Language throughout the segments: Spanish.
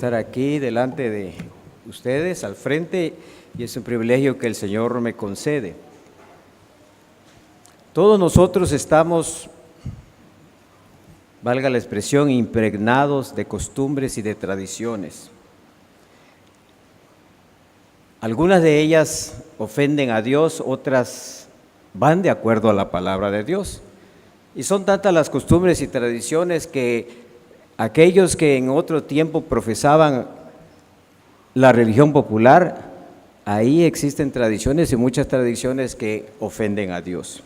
estar aquí delante de ustedes al frente y es un privilegio que el Señor me concede. Todos nosotros estamos, valga la expresión, impregnados de costumbres y de tradiciones. Algunas de ellas ofenden a Dios, otras van de acuerdo a la palabra de Dios. Y son tantas las costumbres y tradiciones que aquellos que en otro tiempo profesaban la religión popular, ahí existen tradiciones y muchas tradiciones que ofenden a Dios.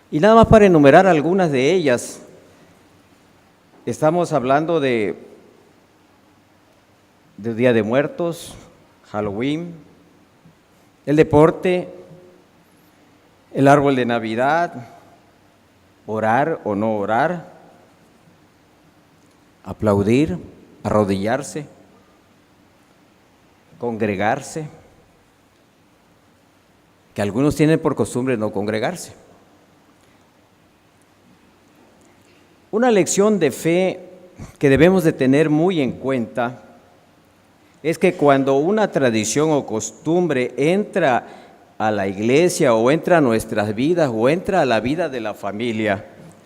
Y nada más para enumerar algunas de ellas, estamos hablando de Día de Muertos, Halloween, el deporte, el árbol de Navidad, orar o no orar, aplaudir, arrodillarse, congregarse, que algunos tienen por costumbre no congregarse. Una lección de fe que debemos de tener muy en cuenta es que cuando una tradición o costumbre entra a la iglesia o entra a nuestras vidas o entra a la vida de la familia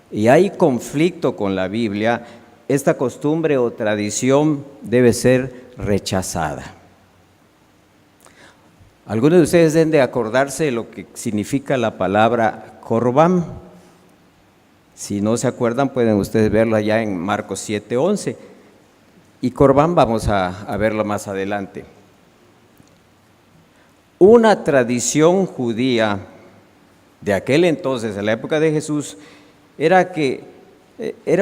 y hay conflicto con la Biblia, esta costumbre o tradición debe ser rechazada. Algunos de ustedes deben de acordarse de lo que significa la palabra Corbán. Si no se acuerdan, pueden ustedes verlo allá en Marcos 7:11. Y Corbán vamos a verlo más adelante. Una tradición judía de aquel entonces, en la época de Jesús, era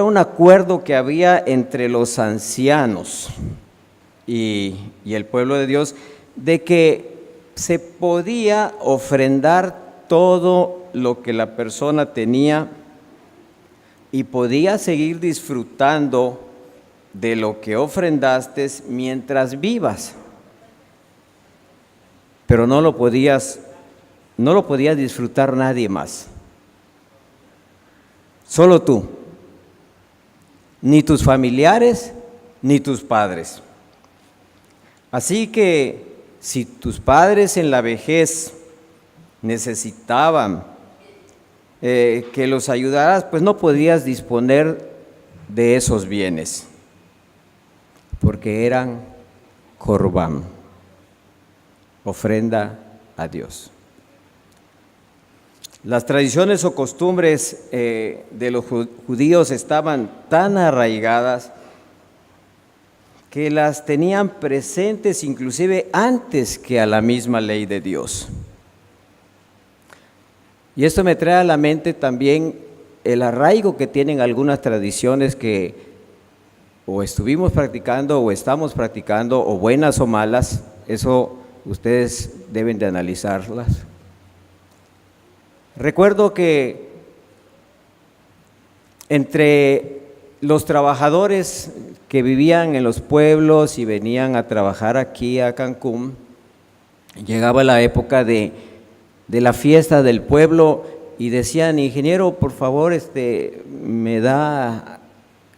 un acuerdo que había entre los ancianos y el pueblo de Dios, de que se podía ofrendar todo lo que la persona tenía y podía seguir disfrutando de lo que ofrendaste mientras vivas, pero no lo podía disfrutar nadie más, solo tú, ni tus familiares, ni tus padres. Así que si tus padres en la vejez necesitaban que los ayudaras, pues no podías disponer de esos bienes, porque eran Corbán, ofrenda a Dios. Las tradiciones o costumbres de los judíos estaban tan arraigadas que las tenían presentes inclusive antes que a la misma ley de Dios. Y esto me trae a la mente también el arraigo que tienen algunas tradiciones que o estuvimos practicando o estamos practicando, o buenas o malas, eso ustedes deben de analizarlas. Recuerdo que entre los trabajadores que vivían en los pueblos y venían a trabajar aquí a Cancún, llegaba la época de la fiesta del pueblo y decían: ingeniero, por favor, me da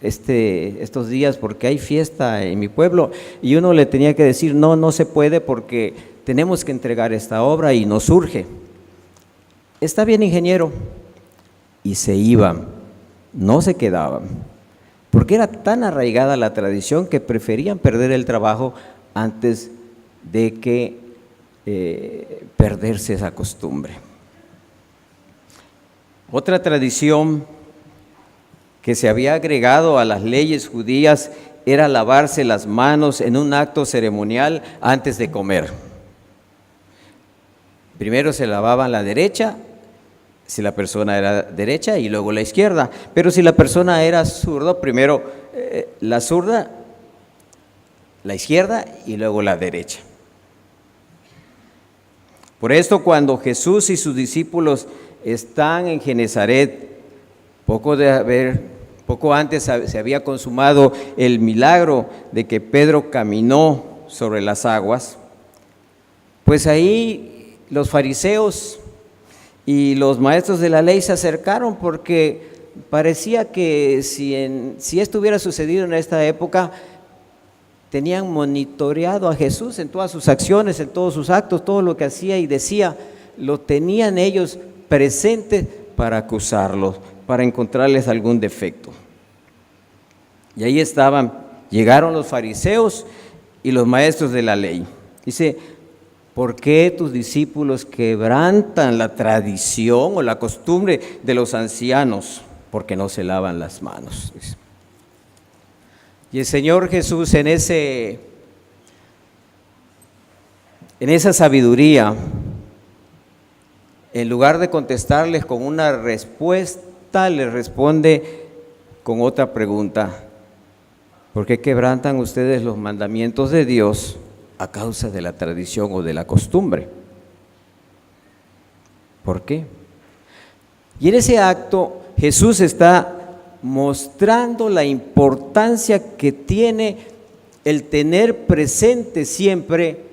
estos días porque hay fiesta en mi pueblo. Y uno le tenía que decir: no se puede porque tenemos que entregar esta obra y nos urge. Está bien, ingeniero. Y se iban, no se quedaban, porque era tan arraigada la tradición que preferían perder el trabajo antes de que perderse esa costumbre. Otra tradición que se había agregado a las leyes judías era lavarse las manos en un acto ceremonial antes de comer. Primero se lavaban la derecha, si la persona era derecha, y luego la izquierda. Pero si la persona era zurdo, primero la zurda, la izquierda y luego la derecha. Por esto, cuando Jesús y sus discípulos están en Genezaret, poco antes se había consumado el milagro de que Pedro caminó sobre las aguas, pues ahí los fariseos y los maestros de la ley se acercaron, porque parecía que si esto hubiera sucedido en esta época, tenían monitoreado a Jesús en todas sus acciones, en todos sus actos, todo lo que hacía y decía, lo tenían ellos presente para acusarlos, para encontrarles algún defecto. Y ahí llegaron los fariseos y los maestros de la ley. Dice, ¿por qué tus discípulos quebrantan la tradición o la costumbre de los ancianos? Porque no se lavan las manos. Dice. Y el Señor Jesús en esa sabiduría, en lugar de contestarles con una respuesta, les responde con otra pregunta. ¿Por qué quebrantan ustedes los mandamientos de Dios a causa de la tradición o de la costumbre? ¿Por qué? Y en ese acto Jesús está mostrando la importancia que tiene el tener presente siempre,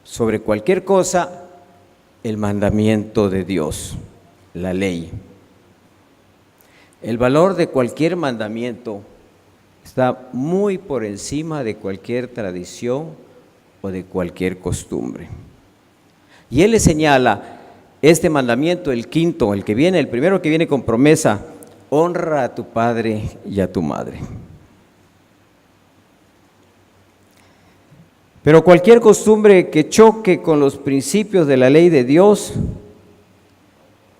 sobre cualquier cosa, el mandamiento de Dios, la ley. El valor de cualquier mandamiento está muy por encima de cualquier tradición o de cualquier costumbre. Y Él le señala este mandamiento, el quinto, el primero que viene con promesa: honra a tu padre y a tu madre. Pero cualquier costumbre que choque con los principios de la ley de Dios,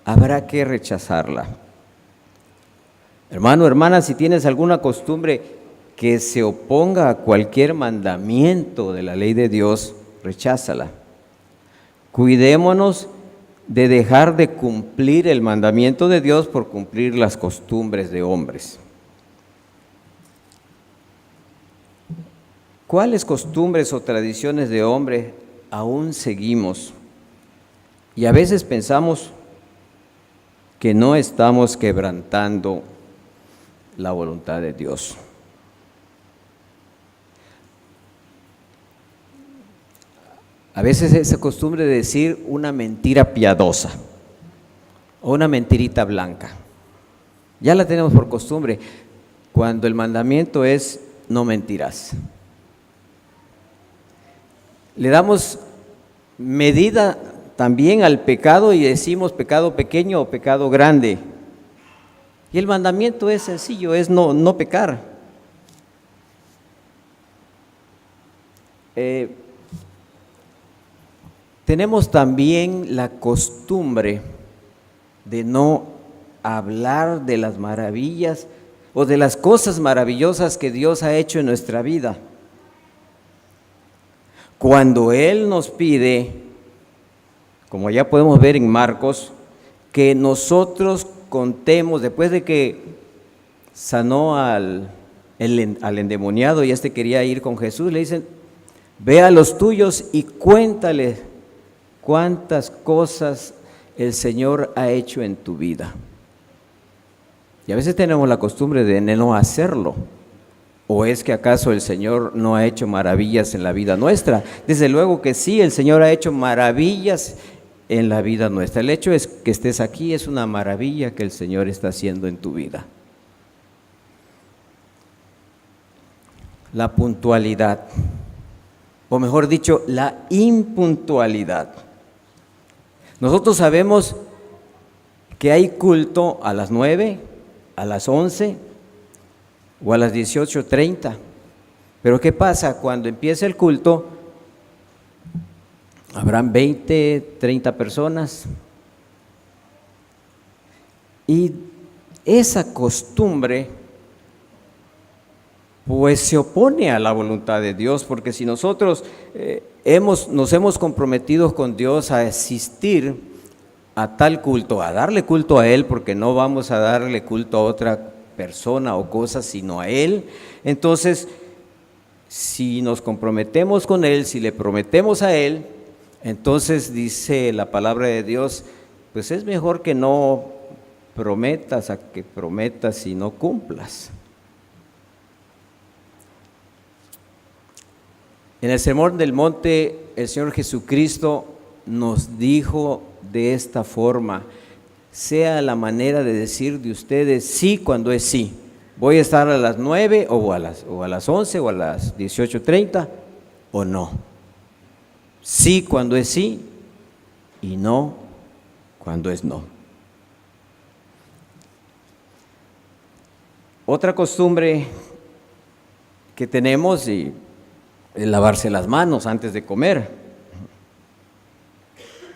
habrá que rechazarla. Hermano, hermana, si tienes alguna costumbre que se oponga a cualquier mandamiento de la ley de Dios, recházala. Cuidémonos de dejar de cumplir el mandamiento de Dios por cumplir las costumbres de hombres. ¿Cuáles costumbres o tradiciones de hombre aún seguimos? Y a veces pensamos que no estamos quebrantando la voluntad de Dios. A veces esa costumbre de decir una mentira piadosa o una mentirita blanca, ya la tenemos por costumbre, cuando el mandamiento es no mentirás. Le damos medida también al pecado y decimos pecado pequeño o pecado grande. Y el mandamiento es sencillo, es no pecar. Tenemos también la costumbre de no hablar de las maravillas o de las cosas maravillosas que Dios ha hecho en nuestra vida. Cuando Él nos pide, como ya podemos ver en Marcos, que nosotros contemos, después de que sanó al endemoniado y quería ir con Jesús, le dicen, ve a los tuyos y cuéntale cuántas cosas el Señor ha hecho en tu vida. Y a veces tenemos la costumbre de no hacerlo. ¿O es que acaso el Señor no ha hecho maravillas en la vida nuestra? Desde luego que sí, el Señor ha hecho maravillas en la vida nuestra. El hecho es que estés aquí, es una maravilla que el Señor está haciendo en tu vida. La puntualidad, o mejor dicho, la impuntualidad. Nosotros sabemos que hay culto a las 9, a las 11 o a las 18:30. Pero ¿qué pasa? Cuando empieza el culto, habrán 20, 30 personas. Y esa costumbre pues se opone a la voluntad de Dios, porque si nosotros nos hemos comprometido con Dios a asistir a tal culto, a darle culto a Él, porque no vamos a darle culto a otra persona o cosa, sino a Él, entonces, si nos comprometemos con Él, si le prometemos a Él, entonces dice la palabra de Dios, pues es mejor que no prometas a que prometas y no cumplas. En el Sermón del Monte, el Señor Jesucristo nos dijo de esta forma: sea la manera de decir de ustedes sí cuando es sí, ¿Voy a estar a las 9 o a las 11 o a las 18:30 o no? Sí cuando es sí y no cuando es no. Otra costumbre que tenemos es lavarse las manos antes de comer.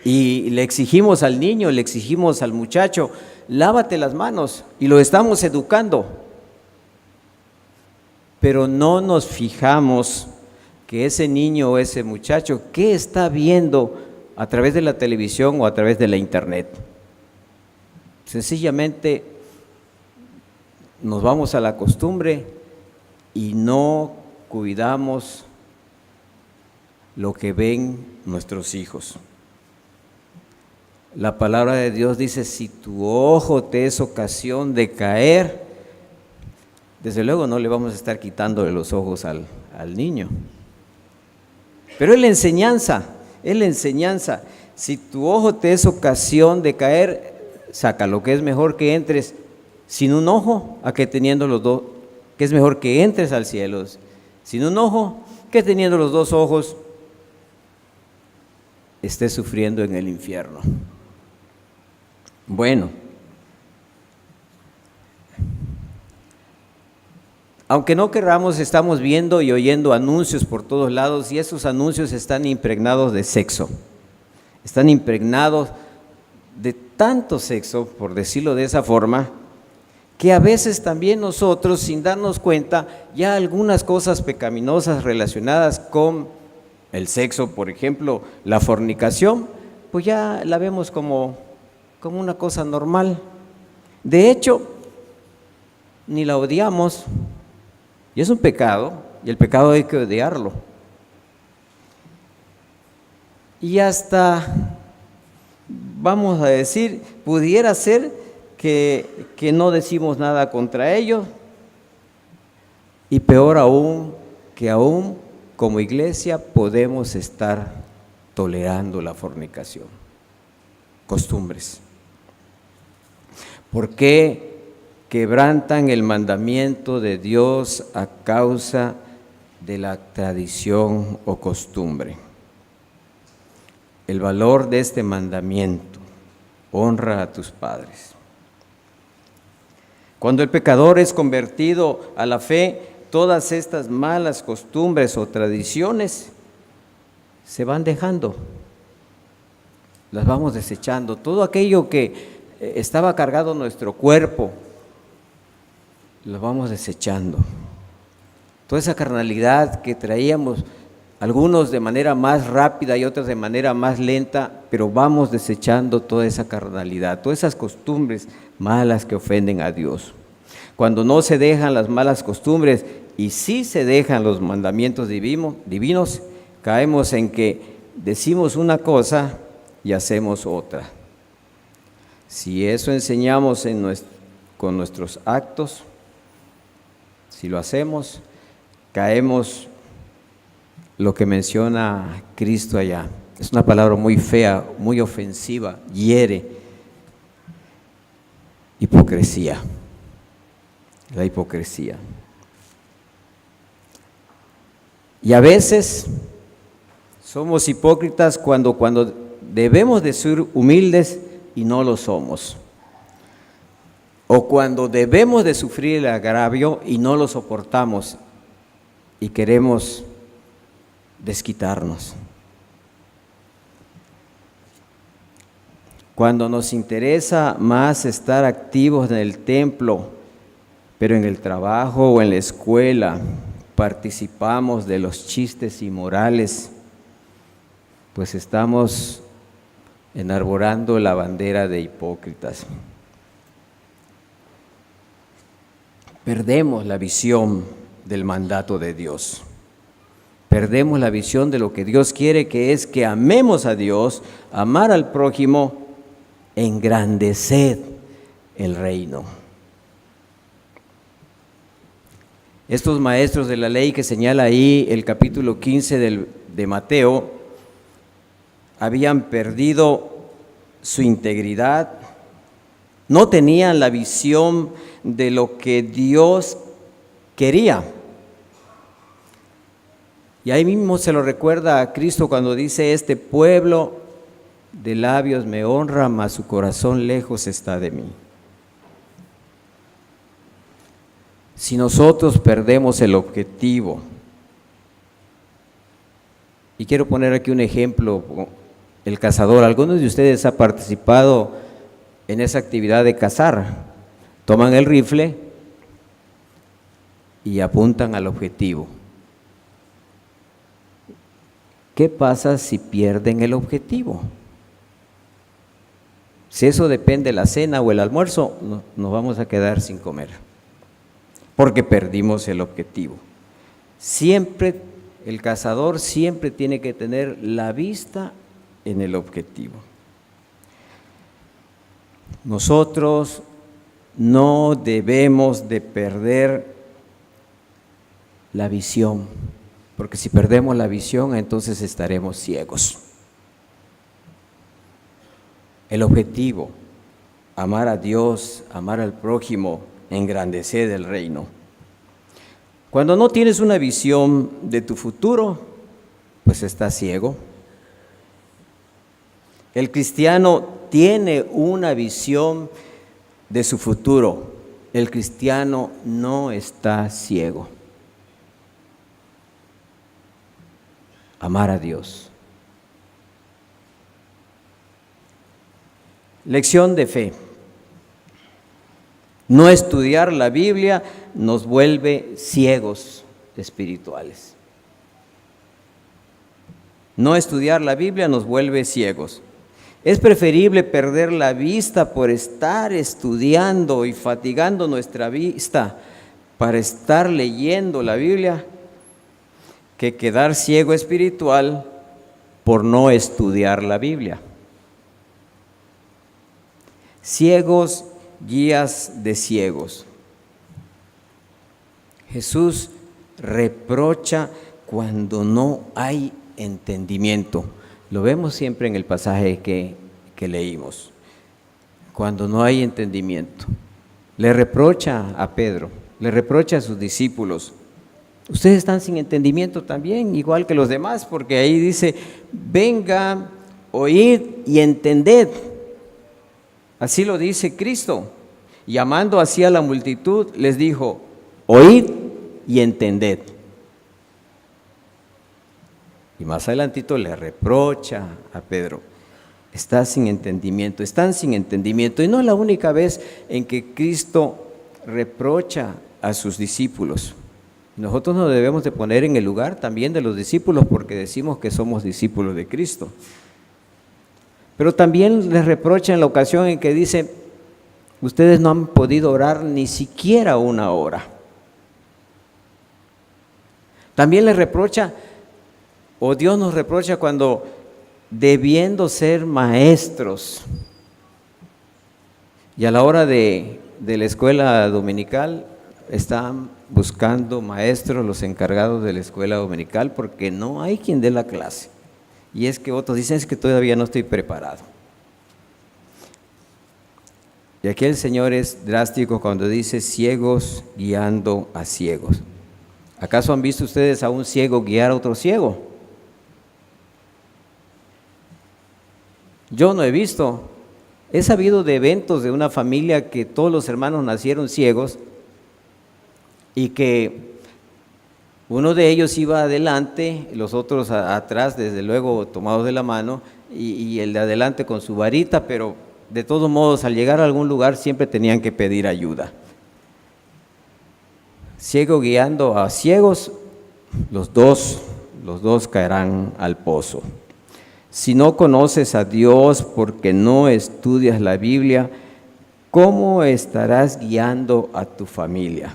Y le exigimos al niño, le exigimos al muchacho, lávate las manos, y lo estamos educando. Pero no nos fijamos que ese niño o ese muchacho, ¿qué está viendo a través de la televisión o a través de la internet? Sencillamente nos vamos a la costumbre y no cuidamos lo que ven nuestros hijos. La palabra de Dios dice, si tu ojo te es ocasión de caer, desde luego no le vamos a estar quitándole los ojos al niño. Pero es la enseñanza, si tu ojo te es ocasión de caer, saca lo que es mejor que entres sin un ojo a que teniendo los dos, que es mejor que entres al cielo sin un ojo que teniendo los dos ojos estés sufriendo en el infierno. Bueno, aunque no querramos, estamos viendo y oyendo anuncios por todos lados y esos anuncios están impregnados de sexo, están impregnados de tanto sexo, por decirlo de esa forma, que a veces también nosotros, sin darnos cuenta, ya algunas cosas pecaminosas relacionadas con el sexo, por ejemplo, la fornicación, pues ya la vemos como una cosa normal. De hecho, ni la odiamos, y es un pecado, y el pecado hay que odiarlo. Y hasta, vamos a decir, pudiera ser que no decimos nada contra ellos, y peor aún, que aún como iglesia podemos estar tolerando la fornicación. Costumbres. ¿Por qué quebrantan el mandamiento de Dios a causa de la tradición o costumbre? El valor de este mandamiento: honra a tus padres. Cuando el pecador es convertido a la fe, todas estas malas costumbres o tradiciones se van dejando, las vamos desechando. Todo aquello que estaba cargado en nuestro cuerpo, lo vamos desechando. Toda esa carnalidad que traíamos, algunos de manera más rápida y otros de manera más lenta, pero vamos desechando toda esa carnalidad, todas esas costumbres malas que ofenden a Dios. Cuando no se dejan las malas costumbres y sí se dejan los mandamientos divinos, caemos en que decimos una cosa y hacemos otra. Si eso enseñamos con nuestros actos, si lo hacemos, caemos lo que menciona Cristo allá. Es una palabra muy fea, muy ofensiva, hiere. Hipocresía. La hipocresía. Y a veces somos hipócritas cuando debemos de ser humildes y no lo somos. O cuando debemos de sufrir el agravio y no lo soportamos y queremos desquitarnos. Cuando nos interesa más estar activos en el templo, pero en el trabajo o en la escuela participamos de los chistes inmorales, pues estamos enarbolando la bandera de hipócritas. Perdemos la visión del mandato de Dios. Perdemos la visión de lo que Dios quiere, que es que amemos a Dios, amar al prójimo, engrandecer el reino. Estos maestros de la ley que señala ahí el capítulo 15 de Mateo, habían perdido su integridad, No tenían la visión de lo que Dios quería. Y ahí mismo se lo recuerda a Cristo cuando dice: este pueblo de labios me honra, mas su corazón lejos está de mí. Si nosotros perdemos el objetivo, y quiero poner aquí un ejemplo, el cazador. ¿Algunos de ustedes han participado en esa actividad de cazar? Toman el rifle y apuntan al objetivo. ¿Qué pasa si pierden el objetivo? Si eso depende de la cena o el almuerzo, nos vamos a quedar sin comer, porque perdimos el objetivo. Siempre, el cazador siempre tiene que tener la vista en el objetivo. Nosotros no debemos de perder la visión, porque si perdemos la visión, entonces estaremos ciegos. El objetivo: amar a Dios, amar al prójimo, engrandecer el reino. Cuando no tienes una visión de tu futuro, pues estás ciego. El cristiano tiene una visión de su futuro. El cristiano no está ciego. Amar a Dios. Lección de fe. No estudiar la Biblia nos vuelve ciegos espirituales. No estudiar la Biblia nos vuelve ciegos. Es preferible perder la vista por estar estudiando y fatigando nuestra vista para estar leyendo la Biblia, que quedar ciego espiritual por no estudiar la Biblia. Ciegos, guías de ciegos. Jesús reprocha cuando no hay entendimiento. Lo vemos siempre en el pasaje que leímos. Cuando no hay entendimiento. Le reprocha a Pedro, le reprocha a sus discípulos. Ustedes están sin entendimiento también, igual que los demás, porque ahí dice: venga, oíd y entended. Así lo dice Cristo. Y llamando así a la multitud, les dijo: oíd y entended. Y más adelantito le reprocha a Pedro: estás sin entendimiento, están sin entendimiento. Y no es la única vez en que Cristo reprocha a sus discípulos. Nosotros nos debemos de poner en el lugar también de los discípulos, porque decimos que somos discípulos de Cristo. Pero también les reprocha en la ocasión en que dice: ustedes no han podido orar ni siquiera una hora. También les reprocha, o Dios nos reprocha, cuando debiendo ser maestros, y a la hora de la escuela dominical están buscando maestros los encargados de la escuela dominical, porque no hay quien dé la clase. Y es que otros dicen: es que todavía no estoy preparado. Y aquí el Señor es drástico cuando dice: ciegos guiando a ciegos. ¿Acaso han visto ustedes a un ciego guiar a otro ciego? Yo no he visto. He sabido de eventos de una familia que todos los hermanos nacieron ciegos y que uno de ellos iba adelante, los otros atrás, desde luego tomados de la mano, y el de adelante con su varita, pero de todos modos al llegar a algún lugar siempre tenían que pedir ayuda. Ciego guiando a ciegos, los dos caerán al pozo. Si no conoces a Dios porque no estudias la Biblia, ¿cómo estarás guiando a tu familia?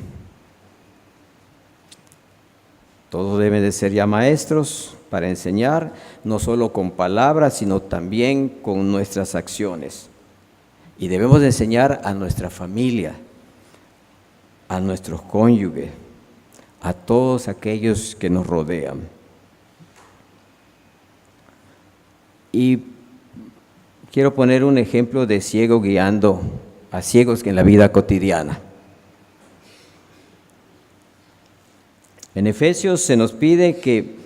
Todos deben de ser ya maestros para enseñar, no solo con palabras, sino también con nuestras acciones. Y debemos de enseñar a nuestra familia, a nuestros cónyuges, a todos aquellos que nos rodean. Y quiero poner un ejemplo de ciego guiando a ciegos en la vida cotidiana. En Efesios se nos pide que,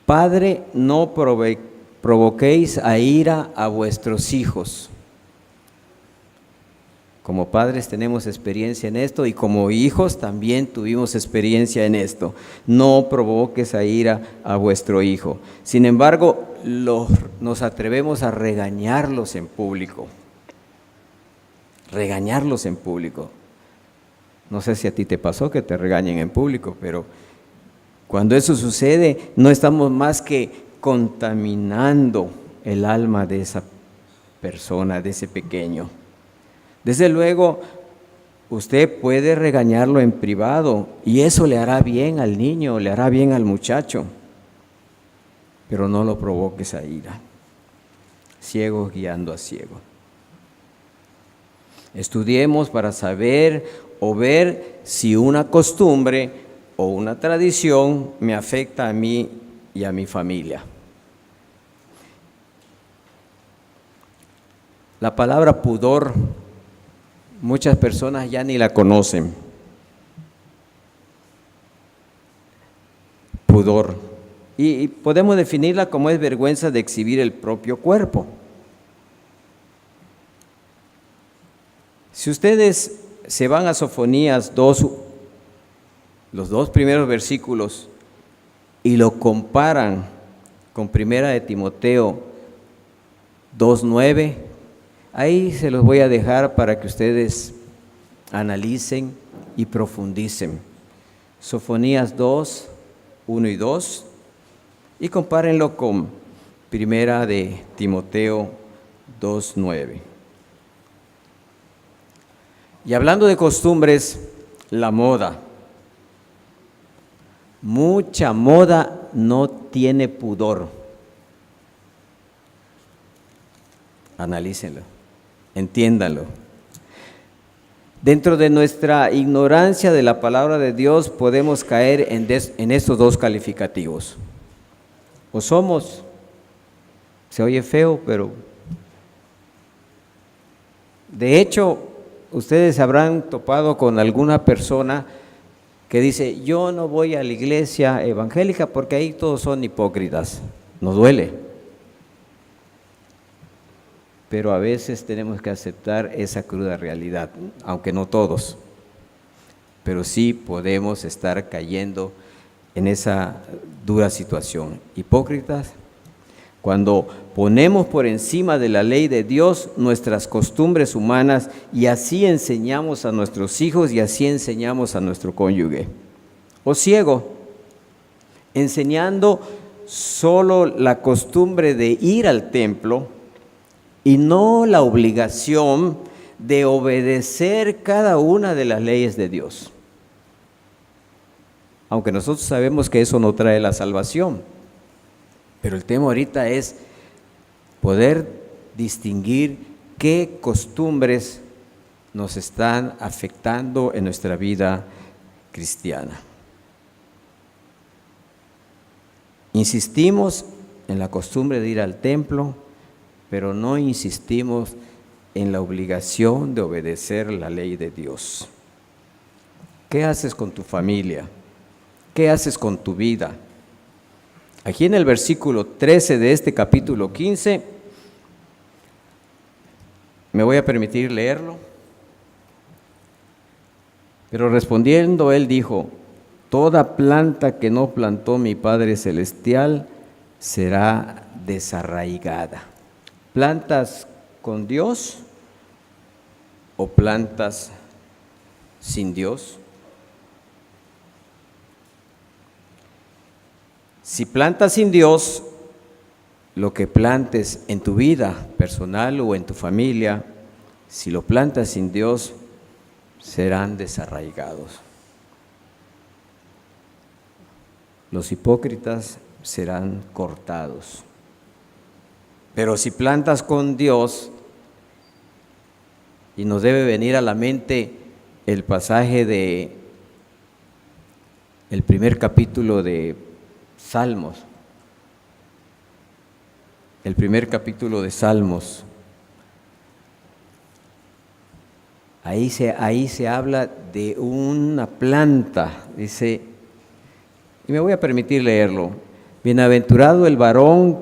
Padre, no provoquéis a ira a vuestros hijos. Como padres tenemos experiencia en esto y como hijos también tuvimos experiencia en esto. No provoques a ira a vuestro hijo. Sin embargo, nos atrevemos a regañarlos en público. Regañarlos en público. No sé si a ti te pasó que te regañen en público, pero cuando eso sucede, no estamos más que contaminando el alma de esa persona, de ese pequeño. Desde luego, usted puede regañarlo en privado y eso le hará bien al niño, le hará bien al muchacho, pero no lo provoques a ira. Ciego guiando a ciego. Estudiemos para saber o ver si una costumbre o una tradición me afecta a mí y a mi familia. La palabra pudor, muchas personas ya ni la conocen. Pudor. Y podemos definirla como es vergüenza de exhibir el propio cuerpo. Si ustedes se van a Sofonías 2, los 2 primeros versículos, y lo comparan con Primera de Timoteo 2:9, ahí se los voy a dejar para que ustedes analicen y profundicen. Sofonías 2, 1 y 2, y compárenlo con Primera de Timoteo 2:9. Y hablando de costumbres, la moda. Mucha moda no tiene pudor. Analícenlo, entiéndanlo. Dentro de nuestra ignorancia de la palabra de Dios podemos caer en estos 2 calificativos. O somos, se oye feo, pero de hecho, ustedes habrán topado con alguna persona que dice, yo no voy a la iglesia evangélica porque ahí todos son hipócritas. Nos duele. Pero a veces tenemos que aceptar esa cruda realidad, aunque no todos. Pero sí podemos estar cayendo en esa dura situación. Hipócritas, cuando ponemos por encima de la ley de Dios nuestras costumbres humanas y así enseñamos a nuestros hijos y así enseñamos a nuestro cónyuge. O ciego, enseñando solo la costumbre de ir al templo y no la obligación de obedecer cada una de las leyes de Dios. Aunque nosotros sabemos que eso no trae la salvación. Pero el tema ahorita es poder distinguir qué costumbres nos están afectando en nuestra vida cristiana. Insistimos en la costumbre de ir al templo, pero no insistimos en la obligación de obedecer la ley de Dios. ¿Qué haces con tu familia? ¿Qué haces con tu vida? Aquí en el versículo 13 de este capítulo 15, me voy a permitir leerlo, pero respondiendo él dijo, toda planta que no plantó mi Padre Celestial será desarraigada. ¿Plantas con Dios o plantas sin Dios? Si plantas sin Dios, lo que plantes en tu vida personal o en tu familia, si lo plantas sin Dios, serán desarraigados. Los hipócritas serán cortados. Pero si plantas con Dios, y nos debe venir a la mente el pasaje de el primer capítulo de Salmos, el primer capítulo de Salmos, Ahí se habla de una planta, dice, y me voy a permitir leerlo. Bienaventurado el varón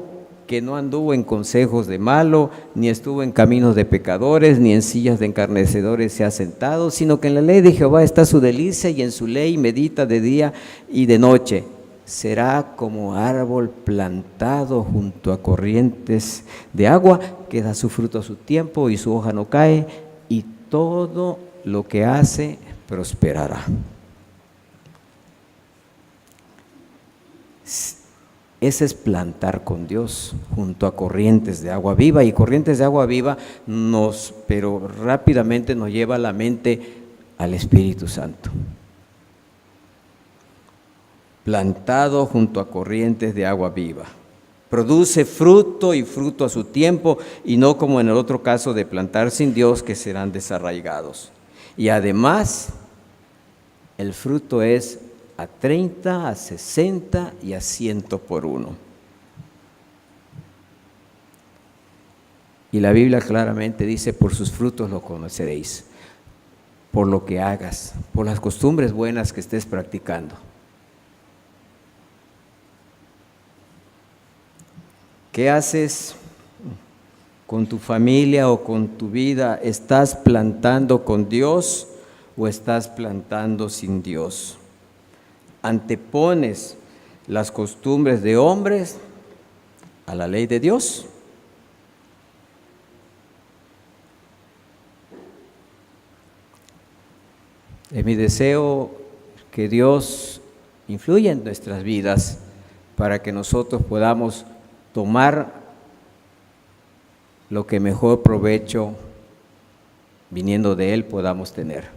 que no anduvo en consejos de malo, ni estuvo en caminos de pecadores, ni en sillas de encarnecedores se ha sentado, sino que en la ley de Jehová está su delicia, y en su ley medita de día y de noche. Será como árbol plantado junto a corrientes de agua, que da su fruto a su tiempo y su hoja no cae, y todo lo que hace prosperará. Ese es plantar con Dios junto a corrientes de agua viva, y corrientes de agua viva pero rápidamente nos lleva a la mente al Espíritu Santo. Plantado junto a corrientes de agua viva. Produce fruto, y fruto a su tiempo, y no como en el otro caso de plantar sin Dios, que serán desarraigados. Y además, el fruto es a 30, a 60 y a 100 por uno. Y la Biblia claramente dice: por sus frutos lo conoceréis, por lo que hagas, por las costumbres buenas que estés practicando. ¿Qué haces con tu familia o con tu vida? ¿Estás plantando con Dios o estás plantando sin Dios? ¿Antepones las costumbres de hombres a la ley de Dios? Es mi deseo que Dios influya en nuestras vidas para que nosotros podamos tomar lo que mejor provecho viniendo de Él podamos tener.